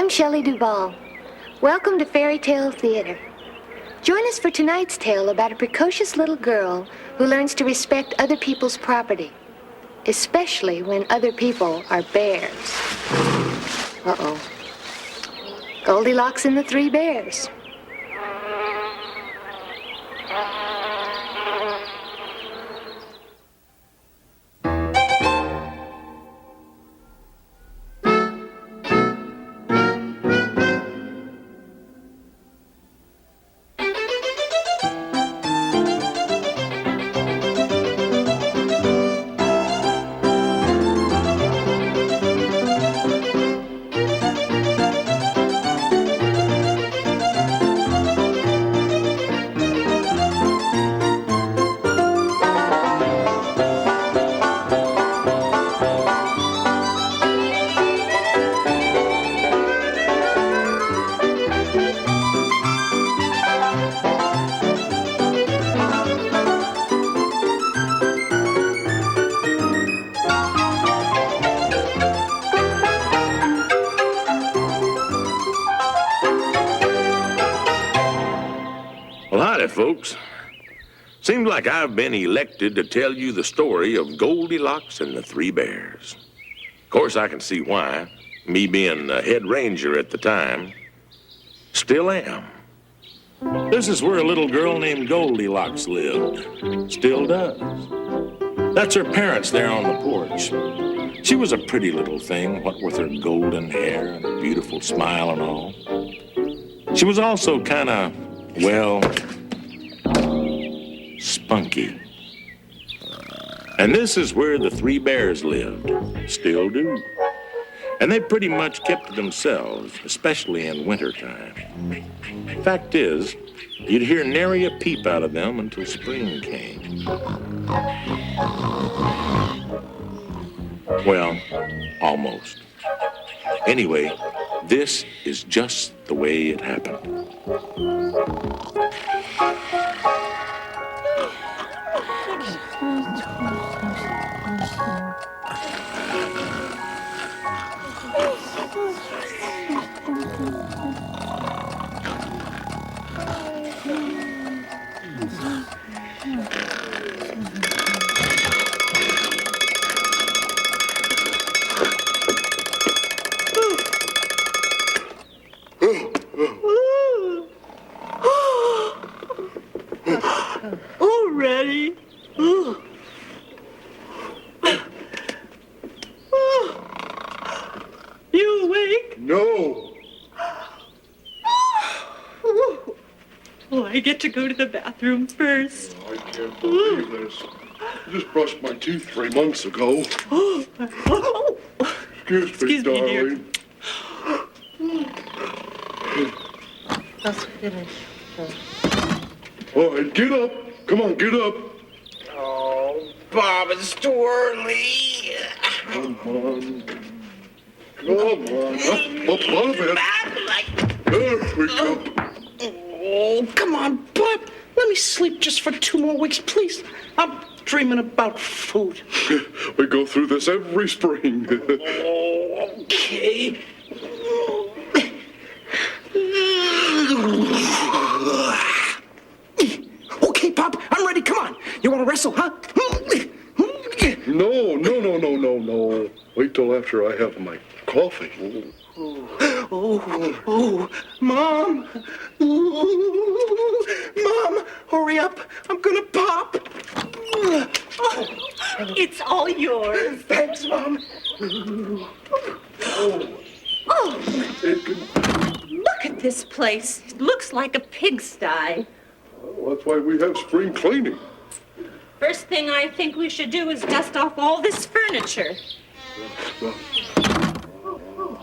I'm Shelley Duvall. Welcome to Fairy Tale Theater. Join us for tonight's tale about a precocious little girl who learns to respect other people's property, especially when other people are bears. Uh-oh. Goldilocks and the Three Bears. Folks, seems like I've been elected to tell you the story of Goldilocks and the Three Bears. Of course, I can see why, me being the head ranger at the time. Still am. This is where a little girl named Goldilocks lived. Still does. That's her parents there on the porch. She was a pretty little thing, what with her golden hair and a beautiful smile and all. She was also kind of, well, spunky. And this is where the Three Bears lived. Still do. And they pretty much kept to themselves, especially in wintertime. Fact is, you'd hear nary a peep out of them until spring came. Well, almost. Anyway, this is just the way it happened. Already? You awake? No. Oh, I get to go to the bathroom first. Oh, I can't believe this. I just brushed my teeth 3 months ago. Excuse me, darling. Let's finish first. All right, get up. Come on, get up. Oh, Bob, it's too early. Come on. Come on. Up a little bit. There we go. Oh, come on, Bob. Let me sleep just for 2 more weeks, please. I'm dreaming about food. We go through this every spring. Oh, okay. Okay, Pop, I'm ready. Come on. You want to wrestle, huh? No. Wait till after I have my coffee. Oh, Mom. Mom, hurry up. I'm gonna pop. Oh, it's all yours. Thanks, Mom. Oh, look at this place. It looks like a pigsty. Well, that's why we have spring cleaning. First thing I think we should do is dust off all this furniture.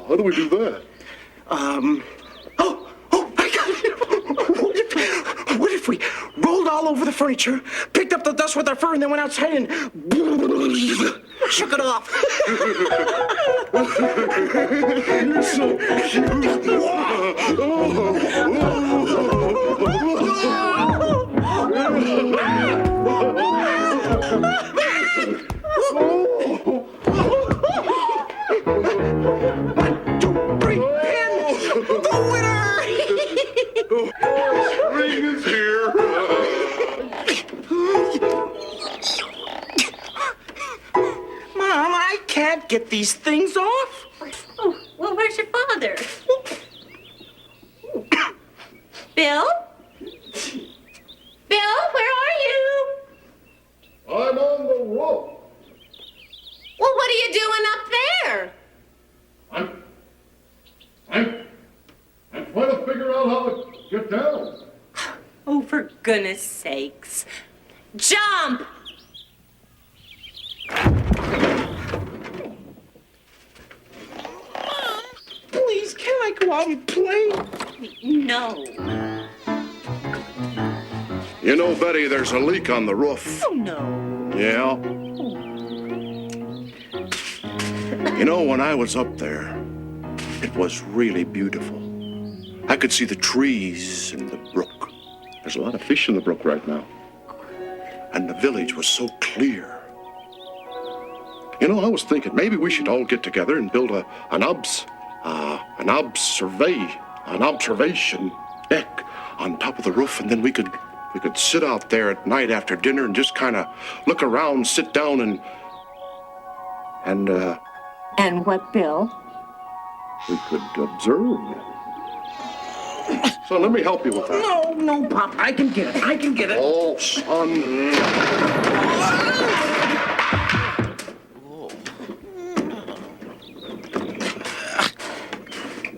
How do we do that? I got it. What if we rolled all over the furniture, picked up the dust with our fur, and then went outside and shook it off? You're so One, two, three, pin! off? Oh, well, where's your father? Bill? Bill, where are you? I'm on the roof. Well, what are you doing up there? I'm trying to figure out how to get down. Oh, for goodness sakes. Jump! Please, can I go out and play? No. You know, Betty, there's a leak on the roof. Oh, no. Yeah. You know, when I was up there, it was really beautiful. I could see the trees and the brook. There's a lot of fish in the brook right now. And the village was so clear. You know, I was thinking maybe we should all get together and build an observation deck on top of the roof, and then we could sit out there at night after dinner and just kind of look around, sit down, and And what, Bill? we could observe. So let me help you with that. No, Pop. I can get it. Oh, son.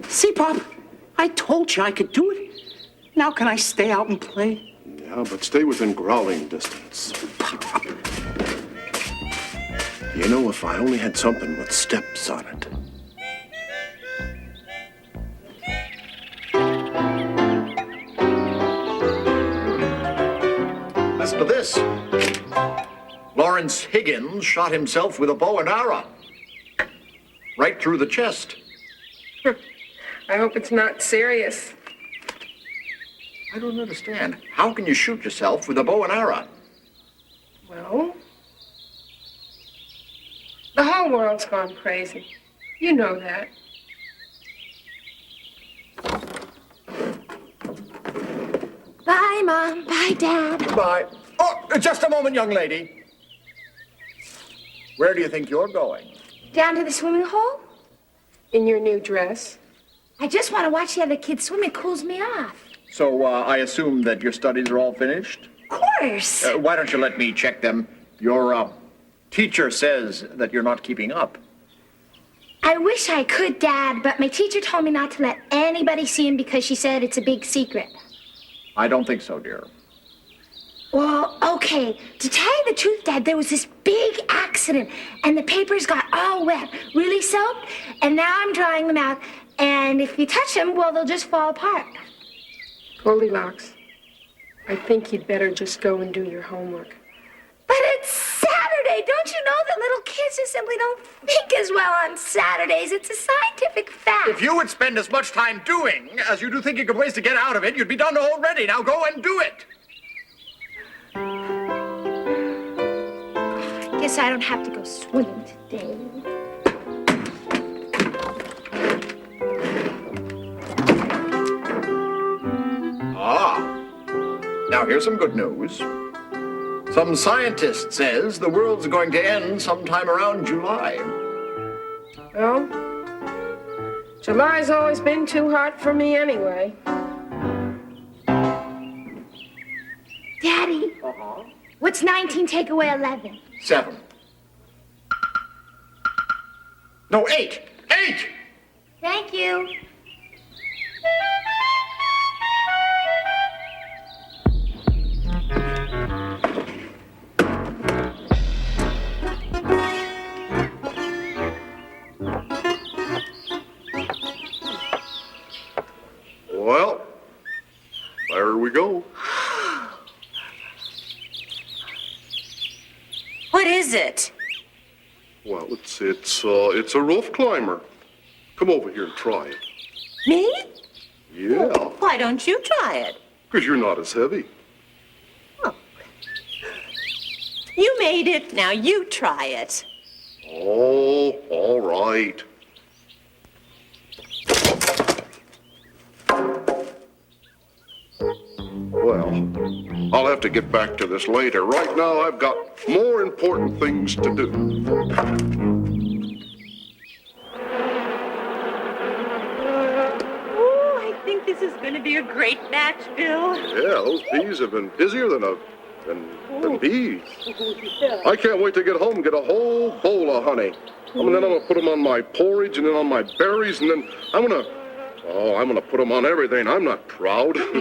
See, Pop? I told you I could do it. Now can I stay out and play? Yeah, but stay within growling distance. Pop. You know, if I only had something with steps on it. Listen to this. Lawrence Higgins shot himself with a bow and arrow. Right through the chest. I hope it's not serious. I don't understand. How can you shoot yourself with a bow and arrow? Well, the whole world's gone crazy. You know that. Bye, Mom. Bye, Dad. Goodbye. Oh, just a moment, young lady. Where do you think you're going? Down to the swimming hole? In your new dress. I just want to watch the other kids swim. It cools me off. So, I assume that your studies are all finished? Of course. Why don't you let me check them? Your, teacher says that you're not keeping up. I wish I could, Dad, but my teacher told me not to let anybody see him because she said it's a big secret. I don't think so, dear. Well, okay. To tell you the truth, Dad, there was this big accident, and the papers got all wet, really soaked, and now I'm drying them out, and if you touch them, well, they'll just fall apart. Goldilocks, I think you'd better just go and do your homework. But it's Saturday. Don't you know that little kids just simply don't think as well on Saturdays? It's a scientific fact. If you would spend as much time doing as you do thinking of ways to get out of it, you'd be done already. Now go and do it. Guess I don't have to go swimming today. Now here's some good news. Some scientist says the world's going to end sometime around July. Well, July's always been too hot for me anyway. Daddy, what's 19 take away 11? 7. No, 8. 8! Thank you. Well, there we go. What is it? Well, it's a roof climber. Come over here and try it. Me? Yeah, Why don't you try it? because you're not as heavy. You made it. Now you try it. Oh, all right. Well, I'll have to get back to this later. Right now, I've got more important things to do. going to be a great match, Bill. Yeah, those bees have been busier than bees. I can't wait to get home and get a whole bowl of honey. And then I'm going to put them on my porridge and then on my berries, and then I'm going to put them on everything. I'm not proud. Oh,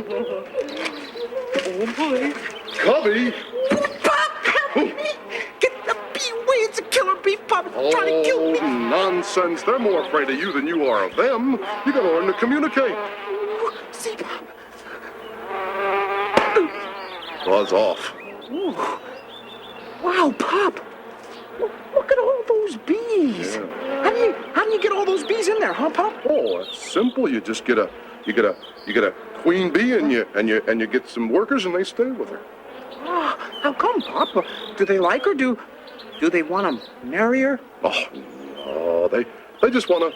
boy. Cubby! Pop, help me! Get the bee away! It's a killer bee, Pop! It's trying to kill me! Nonsense. They're more afraid of you than you are of them. You got to learn to communicate. See, Pop? Buzz off. Ooh. Wow, Pop! Look at all those bees! Yeah. How do you get all those bees in there, huh, Pop? Oh, it's simple. You just get a queen bee and you get some workers and they stay with her. Oh, how come, Pop? Do they like her? Do they want to marry her? Oh, no, they just wanna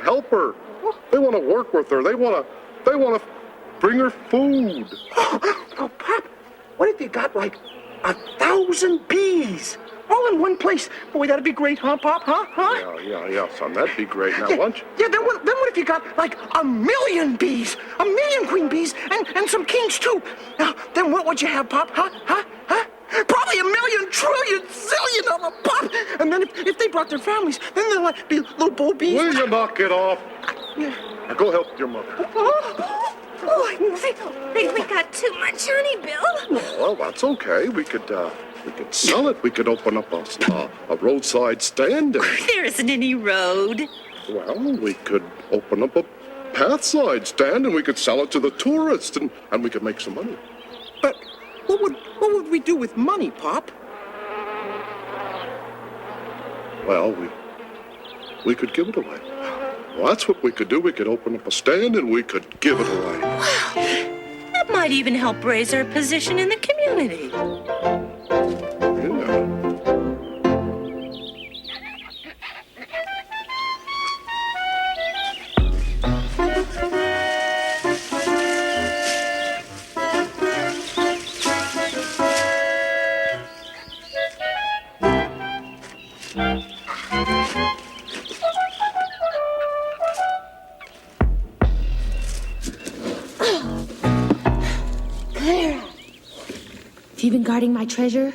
help her. They wanna work with her. They wanna bring her food. Oh, Pop, what if you got like 1,000 bees all in one place? Boy, that'd be great, huh, Pop? Huh? Yeah, son, that'd be great. Now, lunch. Yeah, then what if you got like 1,000,000 bees? 1,000,000 queen bees and some kings too. Now, then what would you have, Pop? Huh? Probably 1,000,000,000,000,000,000,000 of them, Pop. And then if they brought their families, then they'll like be little bull bees. Will you knock it off? Yeah. Now go help your mother. Oh, I think we got too much honey, Bill. Well, that's okay. We could sell it. We could open up a roadside stand. And, There isn't any road. well, we could open up a pathside stand and we could sell it to the tourists and we could make some money. But what would we do with money, Pop? Well, we could give it away. Well, that's what we could do. We could open up a stand and we could give it away. Wow. That might even help raise our position in the community. Yeah. Have you been guarding my treasure?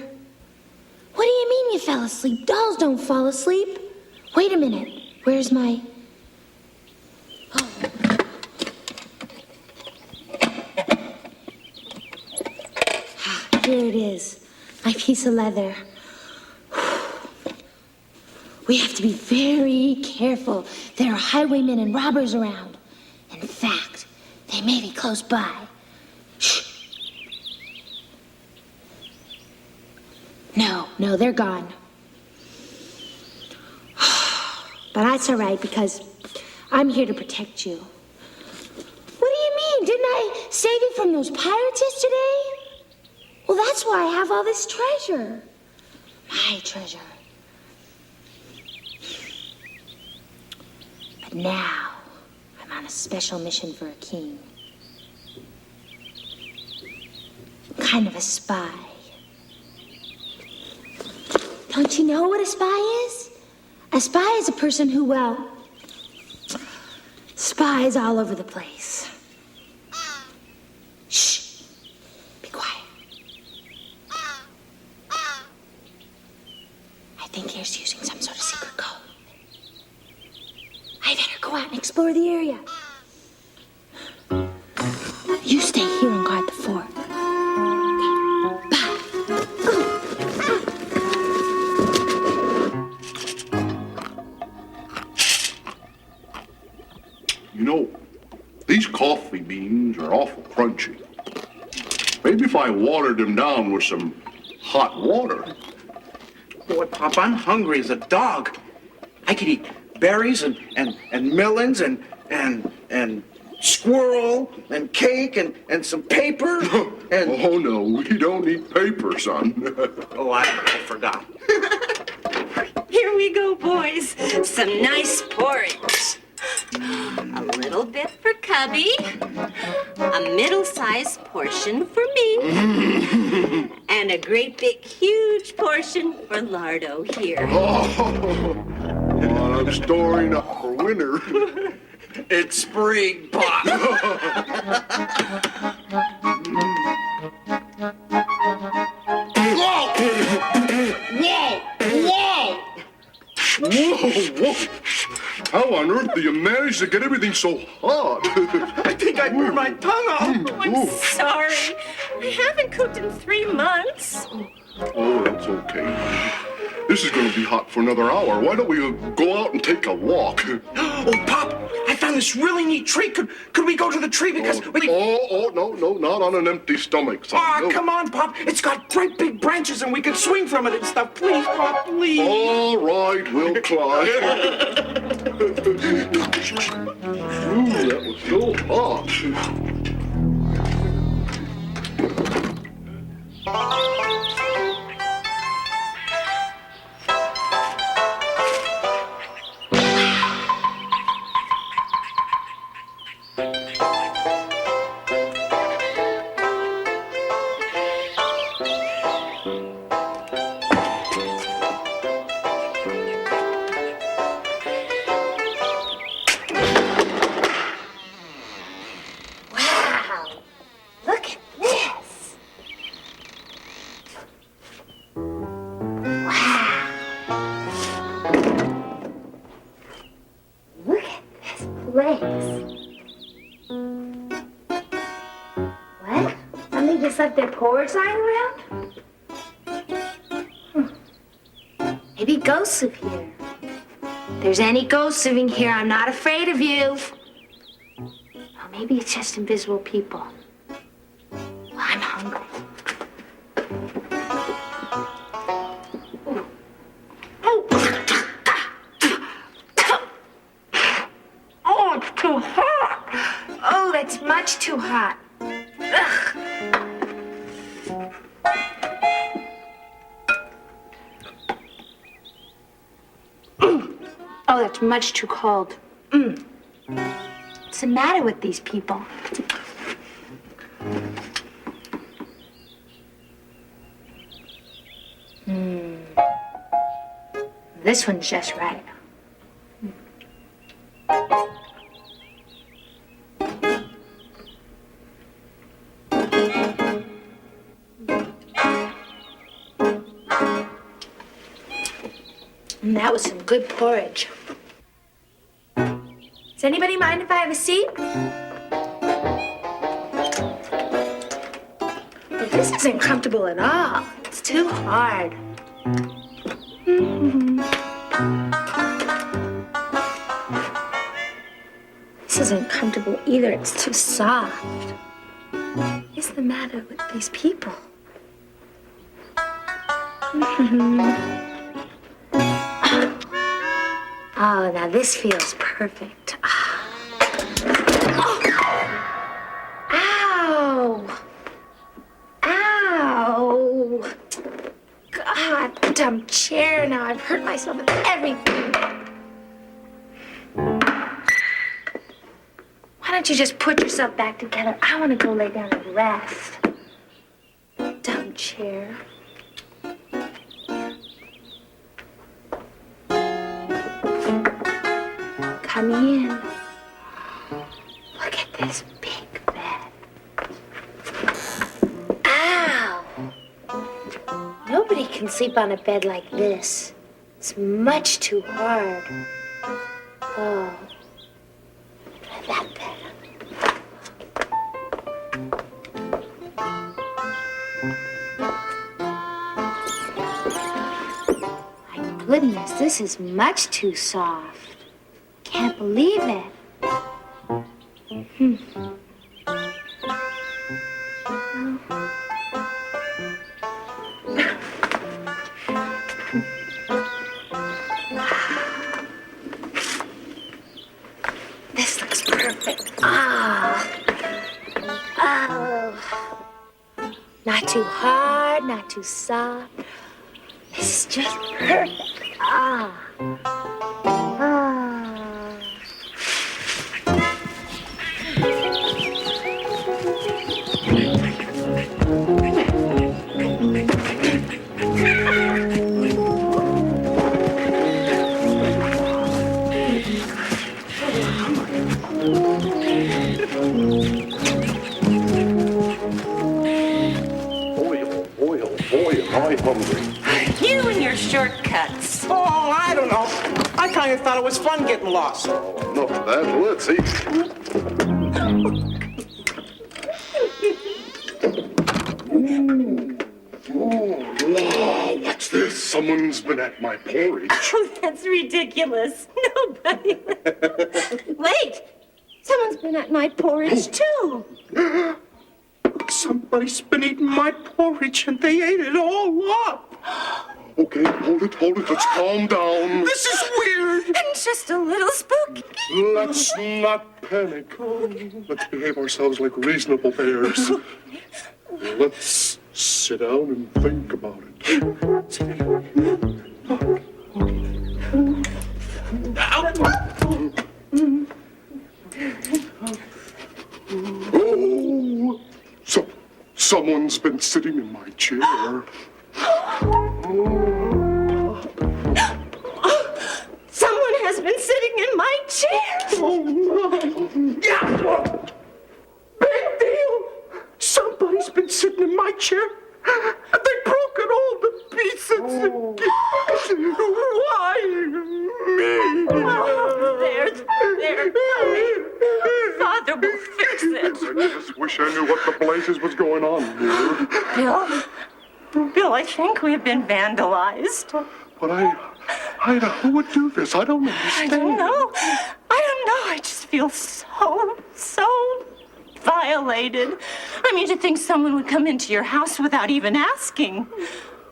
What do you mean you fell asleep? Dolls don't fall asleep. Wait a minute. Where's my... Oh. Here it is. My piece of leather. We have to be very careful. There are highwaymen and robbers around. In fact, they may be close by. Shh. No, they're gone. But that's all right, because I'm here to protect you. What do you mean? Didn't I save you from those pirates yesterday? Well, that's why I have all this treasure. My treasure. But now, I'm on a special mission for a king. I'm kind of a spy. Don't you know what a spy is? A spy is a person who, well, spies all over the place. Shh. Be quiet. I think he's using some sort of secret code. I better go out and explore the area. You stay here and guard the fort. You know, these coffee beans are awful crunchy. Maybe if I watered them down with some hot water. Boy, Pop, I'm hungry as a dog. I could eat berries and melons and squirrel and cake and some paper and... Oh, no, we don't eat paper, son. Oh, I forgot. Here we go, boys. Some nice porridge. A little bit for Cubby. A middle-sized portion for me. And a great big huge portion for Lardo here. Oh, well, I'm storing up for winter. It's spring, Pop. Whoa! Whoa! Whoa! Whoa! Whoa! How on earth do you manage to get everything so hot? I think I burned my tongue off. Oh, I'm sorry. I haven't cooked in 3 months. Oh, that's okay. This is going to be hot for another hour. Why don't we go out and take a walk? Oh, Pop, I found this really neat tree. Could we go to the tree because we... Oh, no, not on an empty stomach, son. Oh, No. come on, Pop. It's got great big branches and we could swing from it and stuff. Please, Pop, please. All right, we'll climb. Ooh, that was so hot. Wow. Look at this. Wow. Look at this place. What? Somebody just left their porridge lying around? Maybe ghosts live here. If there's any ghosts living here, I'm not afraid of you. Or maybe it's just invisible people. Well, I'm hungry. Oh, it's too hot. Oh, that's much too hot. Ugh. Oh, that's much too cold. What's the matter with these people? This one's just right. That was some good porridge. Does anybody mind if I have a seat? But this isn't comfortable at all. It's too hard. This isn't comfortable either. It's too soft. What is the matter with these people? Oh, now this feels perfect. Oh. Ow! Ow! God, dumb chair. Now I've hurt myself with everything. Why don't you just put yourself back together? I want to go lay down and rest. Dumb chair. Come in. Look at this big bed. Ow! Nobody can sleep on a bed like this. It's much too hard. Oh. Try that bed. My goodness, this is much too soft. Can't believe it. This looks perfect. Oh. Not too hard, not too soft. This is just perfect. hungry. You and your shortcuts. Oh, I don't know. I kind of thought it was fun getting lost. Enough of that. Let's eat. Wow, what's this? Someone's been at my porridge. Oh, that's ridiculous. Nobody. Wait. Someone's been at my porridge, too. Somebody's been eating my porridge and they ate it all up. Okay, hold it. Let's calm down. This is weird. And just a little spooky. Let's not panic. Let's behave ourselves like reasonable bears. Let's sit down and think about it. Oh, someone's been sitting in my chair. Someone has been sitting in my chair. Oh, no. Yeah. Big deal. Somebody's been sitting in my chair. And they broke it all to pieces. Why me? Oh, there. Father will fix it. I just wish I knew what the blazes was going on here. Bill, I think we've been vandalized. But Ida, who would do this? I don't understand. I don't know. I just feel so violated. I mean, to think someone would come into your house without even asking.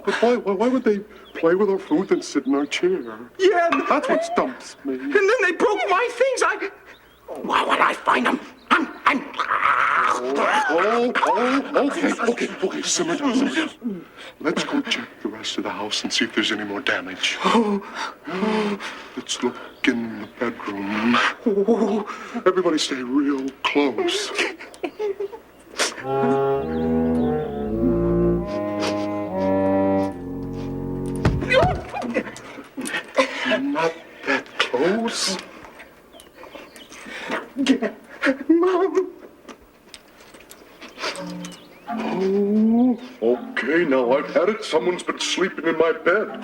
But why would they play with our food and sit in our chair? Yeah, That's what stumps me. and then they broke my things. Why would I find them? Okay, simmer down. Let's go check the rest of the house and see if there's any more damage. Let's look in the bedroom. Everybody stay real close. Not that close. Mom. Oh, okay, now I've had it. Someone's been sleeping in my bed.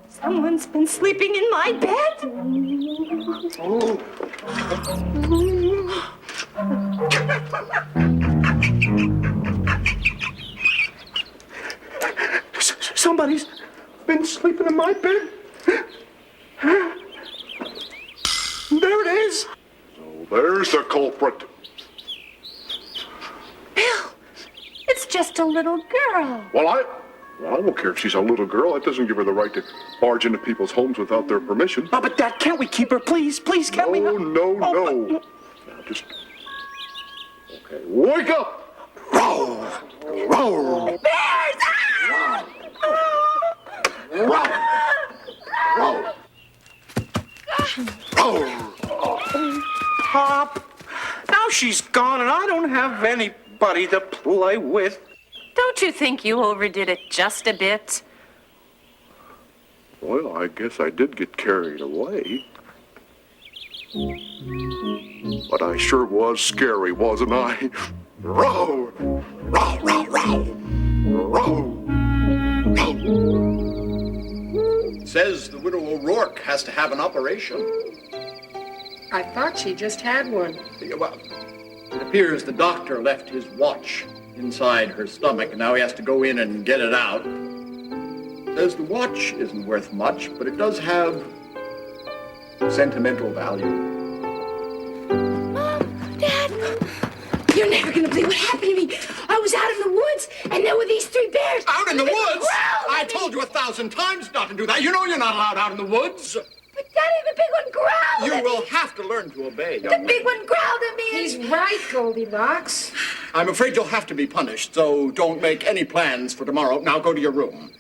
Someone's been sleeping in my bed? Oh. Somebody's been sleeping in my bed. There it is. So there's the culprit. Bill, it's just a little girl. Well, I don't care if she's a little girl. That doesn't give her the right to barge into people's homes without their permission. Oh, but Dad, can't we keep her? Please, can't we? No. Oh, Now, just... Okay, wake up! Row! Bears! Ah! Row! Pop, now she's gone and I don't have anybody to play with. Don't you think you overdid it just a bit? Well, I guess I did get carried away. But I sure was scary, wasn't I? Row! Row, row, row! Row! Says the widow O'Rourke has to have an operation. I thought she just had one. Well, it appears the doctor left his watch inside her stomach, and now he has to go in and get it out. Says the watch isn't worth much, but it does have sentimental value. Mom, Dad, you're never gonna believe what happened to me. I was out in the woods, and there were these three bears. Out in the woods? Growled I at me. told you 1,000 times not to do that. You know you're not allowed out in the woods. But Daddy, the big one growled You at will me. have to learn to obey, The young big lady. one growled at me. He's right, Goldilocks. I'm afraid you'll have to be punished, so don't make any plans for tomorrow. Now go to your room.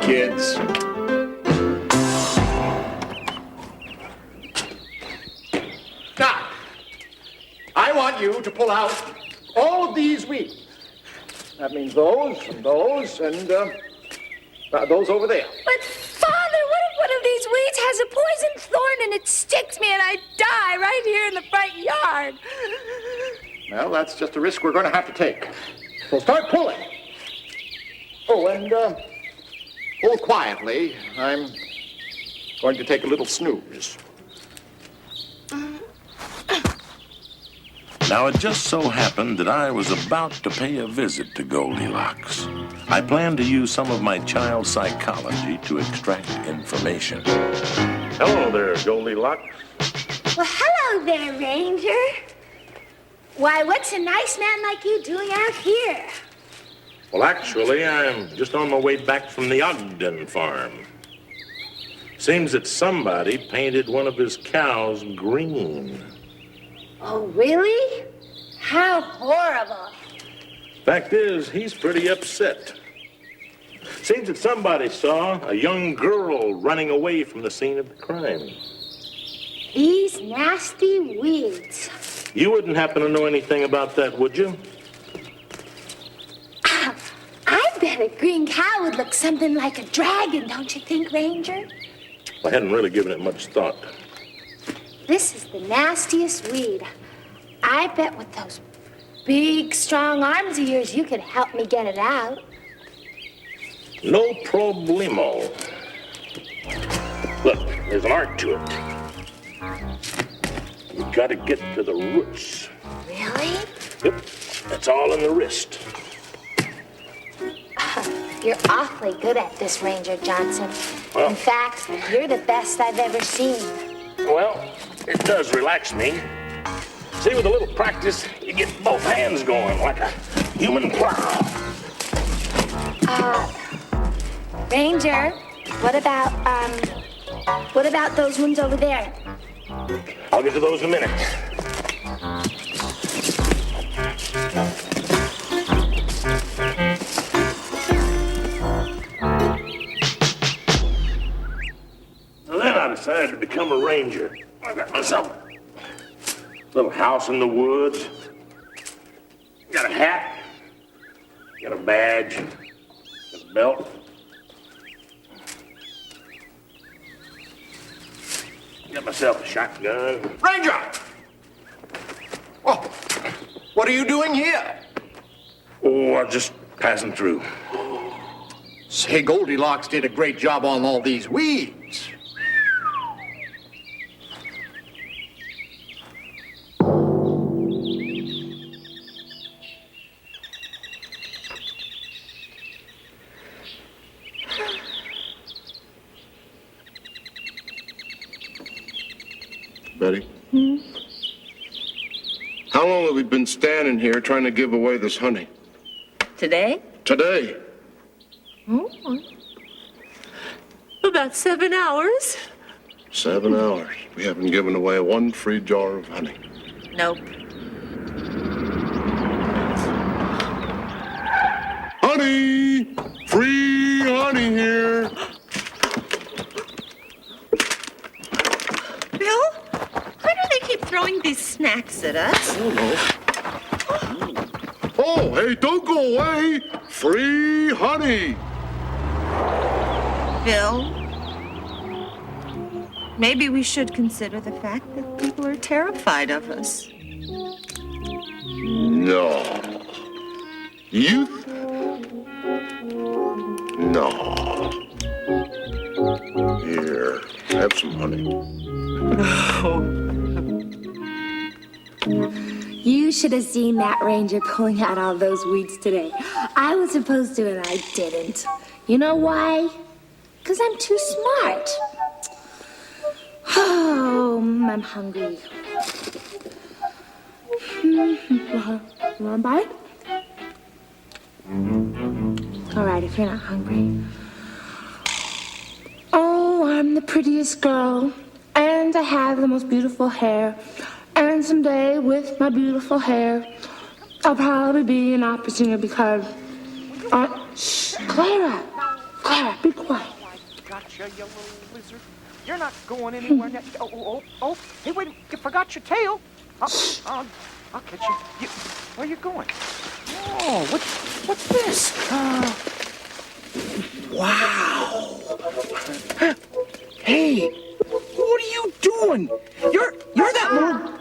Kids. Now, I want you to pull out all of these weeds. That means those and those over there. But Father, thorn and it sticks me and I die right here in the front yard. Well, that's just a risk we're going to have to take. So start pulling. Oh, and pull quietly. I'm going to take a little snooze. Now, it just so happened that I was about to pay a visit to Goldilocks. I planned to use some of my child psychology to extract information. Hello there, Goldilocks. Well, hello there, Ranger. Why, what's a nice man like you doing out here? Well, actually, I'm just on my way back from the Ogden farm. Seems that somebody painted one of his cows green. Oh, really? How horrible. Fact is, he's pretty upset. Seems that somebody saw a young girl running away from the scene of the crime. These nasty weeds. You wouldn't happen to know anything about that, would you? I bet a green cow would look something like a dragon, don't you think, Ranger? I hadn't really given it much thought. This is the nastiest weed. I bet with those big, strong arms of yours, you could help me get it out. No problemo. Look, there's an art to it. You gotta get to the roots. Really? Yep, that's all in the wrist. You're awfully good at this, Ranger Johnson. Well, in fact, you're the best I've ever seen. Well, it does relax me. See, with a little practice, you get both hands going like a human plow. Ranger, what about those ones over there? I'll get to those in a minute. So then I decided to become a ranger. I got myself a little house in the woods. Got a hat. Got a badge. Got a belt. Got myself a shotgun. Ranger! Oh, what are you doing here? Oh, I'm just passing through. Say, Goldilocks did a great job on all these weeds. Betty? How long have we been standing here trying to give away this honey? Today? Today. Oh, about 7 hours. 7 hours. We haven't given away one free jar of honey. Nope. Honey! Free honey here! Bill, why do they keep throwing these snacks at us? I don't know. Oh, hey, don't go away! Free honey! Bill, maybe we should consider the fact that people are terrified of us. No. Youth? No. Here, have some honey. You should have seen that ranger pulling out all those weeds today. I was supposed to and I didn't. You know why? Because I'm too smart. Oh, I'm hungry. You want a bite? All right, if you're not hungry. Oh, I'm the prettiest girl, and I have the most beautiful hair. And someday, with my beautiful hair, I'll probably be an opera singer because... shh, Clara! Clara, be quiet. Gotcha, you little lizard. You're not going anywhere yet. Oh. Hey, wait, you forgot your tail. I'll catch you. Where are you going? Oh, what's this? Wow. Hey, what are you doing? You're that little...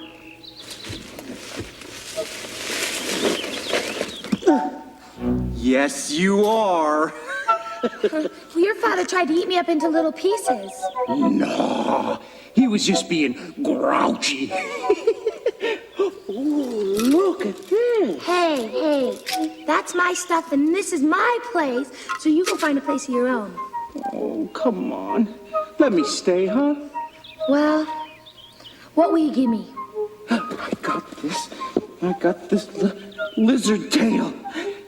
Yes, you are. Well, your father tried to eat me up into little pieces. No, he was just being grouchy. Ooh, look at this. Hey, that's my stuff and this is my place, so you go find a place of your own. Oh, come on. Let me stay, huh? Well, what will you give me? I got this lizard tail.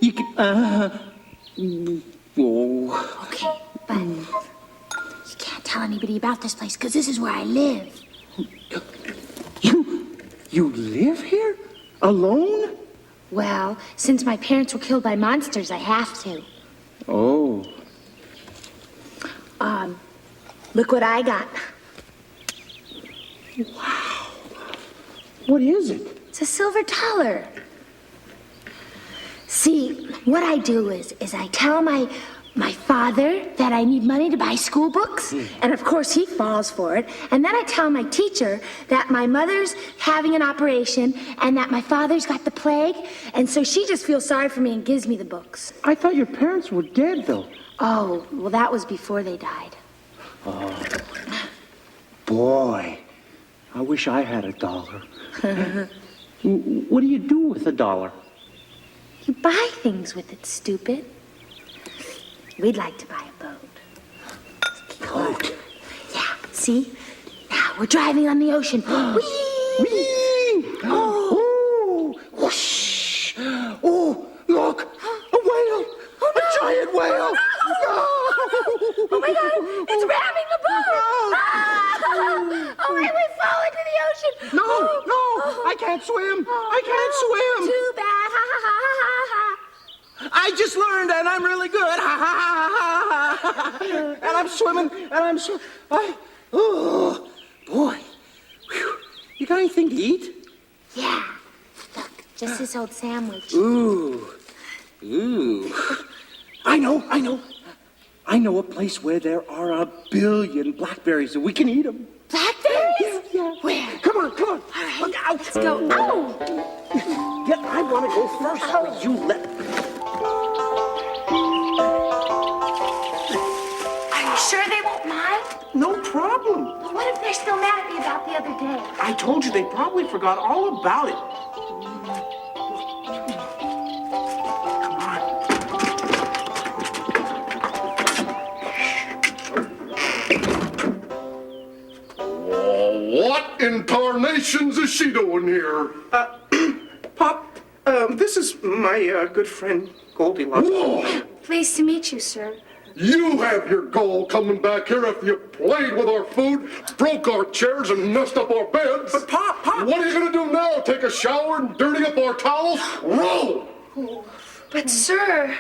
You can, oh. Okay, but you can't tell anybody about this place, because this is where I live. You live here? Alone? Well, since my parents were killed by monsters, I have to. Oh. Look what I got. Wow. What is it? It's a silver dollar. See, what I do is I tell my father that I need money to buy school books, and of course he falls for it. And then I tell my teacher that my mother's having an operation and that my father's got the plague, and so she just feels sorry for me and gives me the books. I thought your parents were dead, though. Oh, well, that was before they died. Oh, boy, I wish I had $1. What do you do with $1? You buy things with it, stupid. We'd like to buy a boat. Boat? Yeah, see? Now we're driving on the ocean. Whee! Whee! Oh! Whoosh! Oh, look! A whale! Oh, no. A giant whale! No! Oh, my God! It's ramming the boat! No! Ah! Oh, wait, we fall into the ocean! No! No! I can't swim! I can't swim! Too bad! Ha, ha, ha, ha, ha. I just learned, and I'm really good. Ha ha ha ha ha! And I'm swimming, and I'm oh, boy. Whew. You got anything to eat? Yeah. Look, just this old sandwich. Ooh. I know a place where there are 1 billion blackberries, and we can eat them. Blackberries? Yeah. Where? Come on. All right. Look out. Let's go. Oh! Yeah, I want to go first. Oh. You let... Are you sure they won't mind? No problem. Well, what if they're still mad at me about the other day? I told you they probably forgot all about it. What in tarnations is she doing here? Pop, this is my good friend Goldilocks. Whoa. Pleased to meet you, sir. You have your goal coming back here after you played with our food, broke our chairs, and messed up our beds. But Pop! What are you going to do now? Take a shower and dirty up our towels? Roll! But, sir,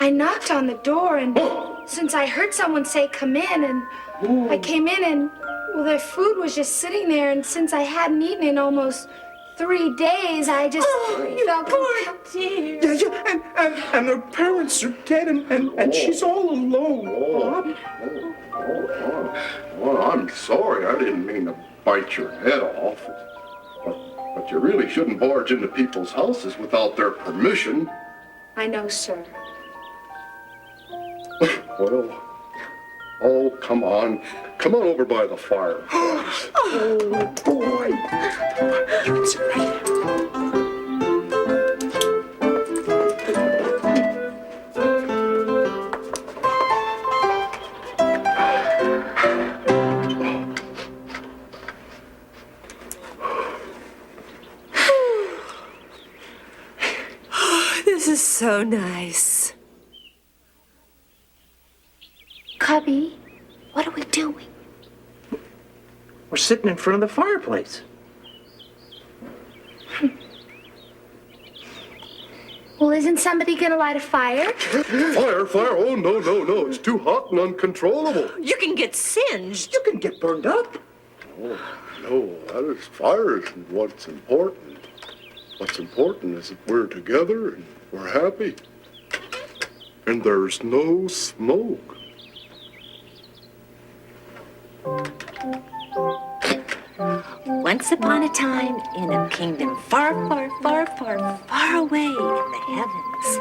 I knocked on the door, and since I heard someone say, come in, and I came in, and, well, their food was just sitting there, and since I hadn't eaten in almost 3 days, I just felt tears. Yeah, and her parents are dead, and she's all alone. Well, I'm sorry. I didn't mean to bite your head off. But you really shouldn't barge into people's houses without their permission. I know, sir. Well, oh, come on. Come on over by the fire. Oh, boy. You can sit right here. This is so nice. Cubby, what are we doing? We're sitting in front of the fireplace. Well, isn't somebody gonna light a fire? Fire? Oh, no. It's too hot and uncontrollable. You can get singed. You can get burned up. Oh, no, fire isn't what's important. What's important is that we're together and we're happy. And there's no smoke. Once upon a time, in a kingdom far, far, far, far, far away in the heavens,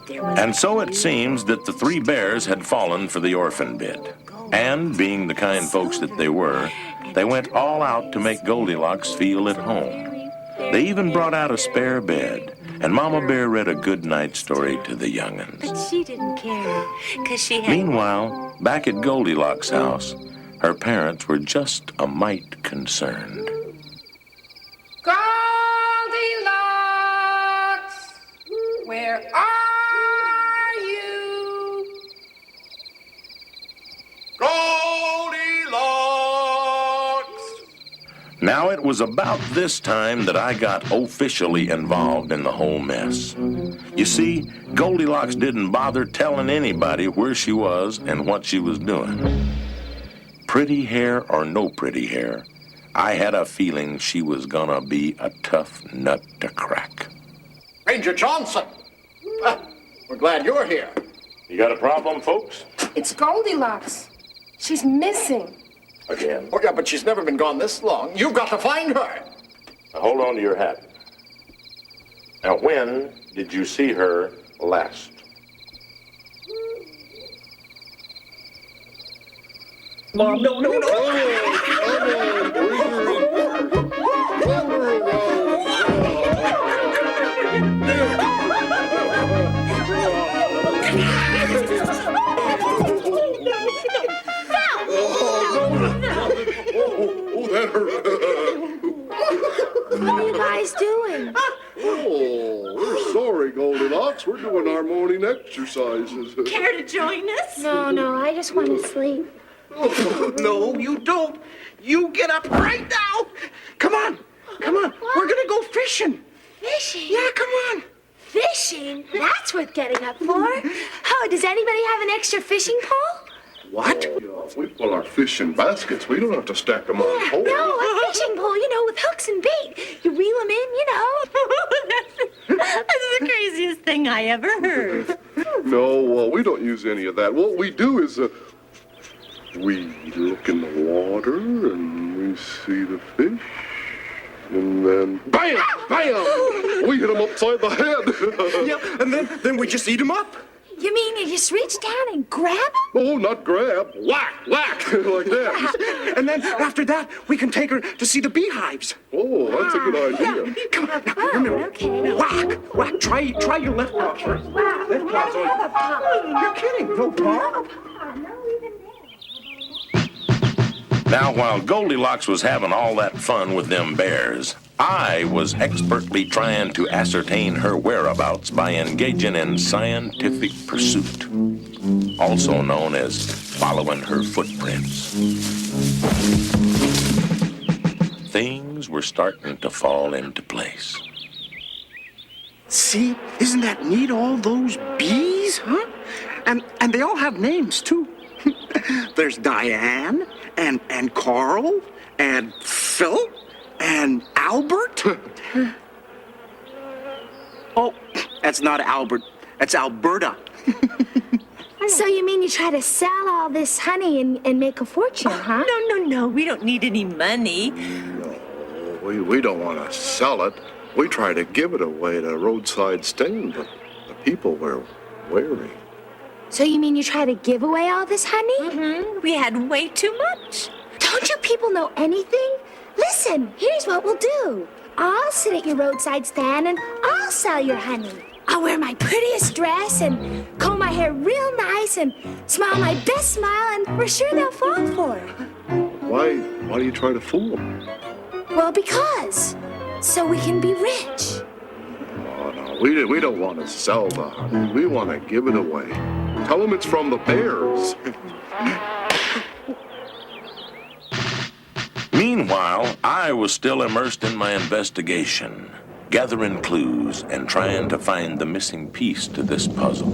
there was... And so it seems that the three bears had fallen for the orphan bid. And being the kind folks that they were, they went all out to make Goldilocks feel at home. They even brought out a spare bed, and Mama Bear read a good night story to the young'uns. But she didn't care, because she had... Meanwhile, back at Goldilocks' house, her parents were just a mite concerned. Goldilocks, where are you? Goldilocks! Now it was about this time that I got officially involved in the whole mess. You see, Goldilocks didn't bother telling anybody where she was and what she was doing. Pretty hair or no pretty hair, I had a feeling she was gonna be a tough nut to crack. Ranger Johnson! We're glad you're here. You got a problem, folks? It's Goldilocks. She's missing. Again. Oh, yeah, but she's never been gone this long. You've got to find her. Now hold on to your hat. Now, when did you see her last? Mom, no. That hurt. What are you guys doing? Oh, we're sorry, Goldilocks. We're doing our morning exercises. Care to join us? No, I just want to sleep. No, you don't. You get up right now. Come on. We're gonna go fishing. Fishing? Yeah, come on. Fishing? That's worth getting up for. Oh, does anybody have an extra fishing pole? What? If we pull our fish in baskets, we don't have to stack them on poles. No, a fishing pole, with hooks and bait. You reel them in, That's the craziest thing I ever heard. No, we don't use any of that. What we do is we look in the water and we see the fish. And then, bam! We hit them upside the head. Yeah, and then we just eat them up. You mean you just reach down and grab them? Oh, not grab. Whack! Like that. And then after that, we can take her to see the beehives. Oh, that's a good idea. Come on, now, remember. Okay. Whack. Try your left paw first. Left paw's on. You're kidding. No paw? Now, while Goldilocks was having all that fun with them bears, I was expertly trying to ascertain her whereabouts by engaging in scientific pursuit, also known as following her footprints. Things were starting to fall into place. See, isn't that neat, all those bees, huh? And they all have names, too. There's Diane, and Carl, and Phil, and Albert. Oh, that's not Albert. That's Alberta. So you mean you try to sell all this honey and make a fortune, huh? No, we don't need any money. No, we don't want to sell it. We try to give it away to roadside stand, but the people were wary. So you mean you try to give away all this honey? Mm-hmm. We had way too much. Don't you people know anything? Listen, here's what we'll do. I'll sit at your roadside stand and I'll sell your honey. I'll wear my prettiest dress and comb my hair real nice and smile my best smile, and we're sure they'll fall for it. Why do you try to fool them? Well, because. So we can be rich. Oh, no, we don't want to sell the honey. We want to give it away. Tell them it's from the bears. Meanwhile, I was still immersed in my investigation, gathering clues and trying to find the missing piece to this puzzle.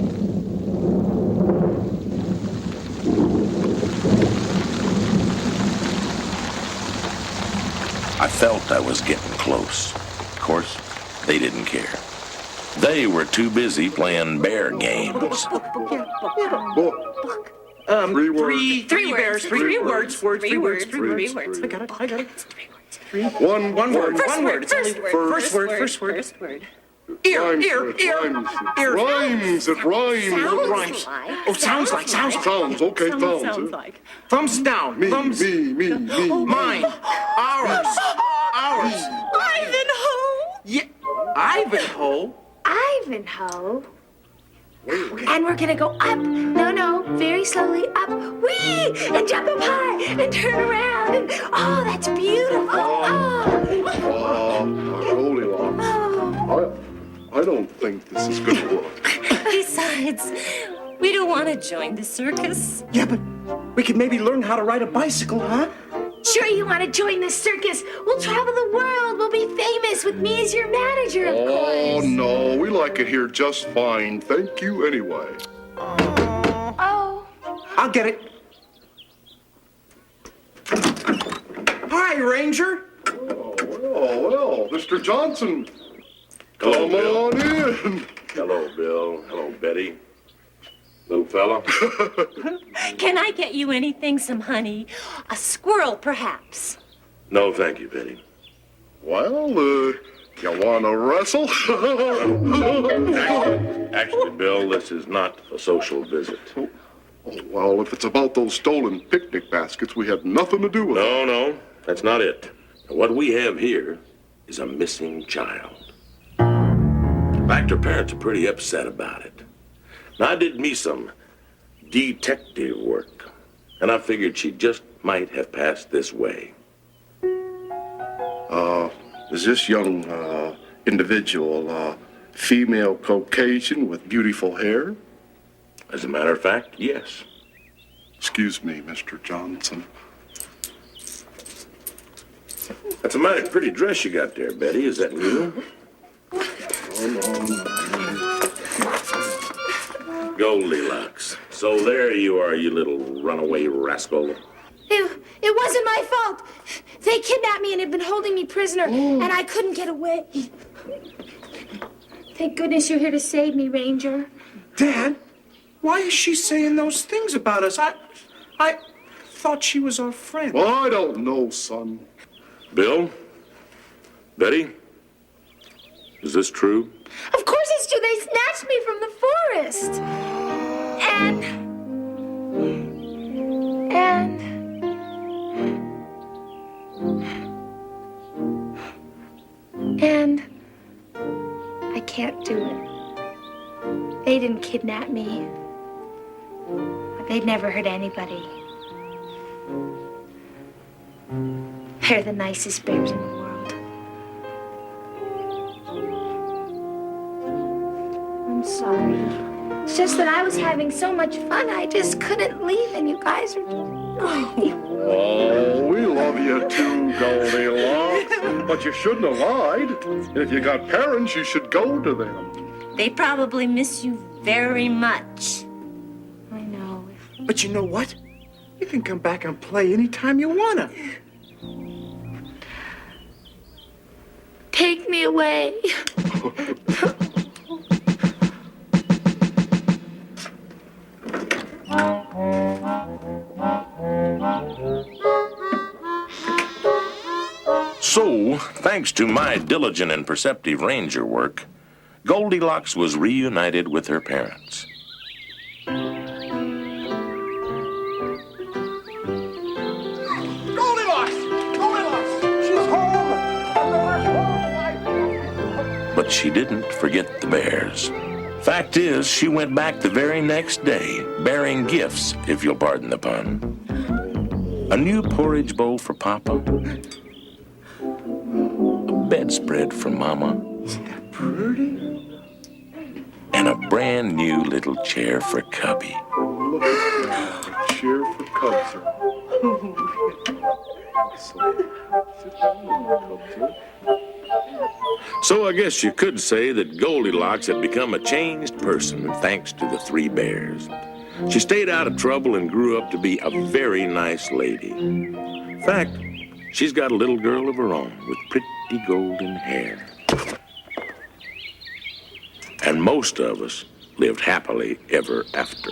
I felt I was getting close. Of course, they didn't care. They were too busy playing bear games. Three words. Three words. Three words. Three words. I got it. One word. One word. It's only First word. Ear. Rhymes. It rhymes. Rhymes. Oh, sounds like. Sounds, okay, sounds. Sounds like. Thumbs down. Me. Mine. Ours. Ivanhoe! Yeah. Ivanhoe. Ivanhoe. And we're gonna go up. No, very slowly up. Whee! And jump up high and turn around. And oh, that's beautiful. Goldilocks. I don't think this is gonna work. Besides, we don't want to join the circus. Yeah, but we could maybe learn how to ride a bicycle, huh? Sure you want to join the circus? We'll travel the world. We'll be famous with me as your manager, of course. Oh, no, we like it here just fine. Thank you anyway. Oh. I'll get it. Hi, Ranger. Well, Mr. Johnson. Hello, Come Bill. on in. Hello, Bill. Hello, Betty. Little fella. Can I get you anything? Some honey? A squirrel, perhaps? No, thank you, Betty. Well, you want to wrestle? Actually, Bill, this is not a social visit. Oh, well, if it's about those stolen picnic baskets, we had nothing to do with it. No, that's not it. What we have here is a missing child. In fact, her parents are pretty upset about it. Now, I did me some detective work, and I figured she just might have passed this way. Is this young individual female Caucasian with beautiful hair? As a matter of fact, yes. Excuse me, Mr. Johnson. That's a mighty pretty dress you got there, Betty. Is that new? Goldilocks. So there you are, you little runaway rascal. It wasn't my fault. They kidnapped me and had been holding me prisoner, and I couldn't get away. Thank goodness you're here to save me, Ranger. Dad, why is she saying those things about us? I thought she was our friend. Well, I don't know, son. Bill? Betty? Is this true? Of course it's true. They snatched me from the forest. And I can't do it. They didn't kidnap me. They'd never hurt anybody. They're the nicest bears in the world. I'm sorry. It's just that I was having so much fun, I just couldn't leave, and you guys are just... Oh, we love you too, Goldilocks. But you shouldn't have lied. If you got parents, you should go to them. They probably miss you very much. I know. But you know what? You can come back and play anytime you wanna. Take me away. So, thanks to my diligent and perceptive ranger work, Goldilocks was reunited with her parents. Goldilocks! She's home! But she didn't forget the bears. Fact is, she went back the very next day, bearing gifts, if you'll pardon the pun. A new porridge bowl for Papa. A bedspread for Mama. Isn't that pretty? And a brand new little chair for Cubby. Look at that. A chair for Cubs. Sit down, Cubs. So I guess you could say that Goldilocks had become a changed person thanks to the three bears. She stayed out of trouble and grew up to be a very nice lady. In fact, she's got a little girl of her own with pretty golden hair. And most of us lived happily ever after.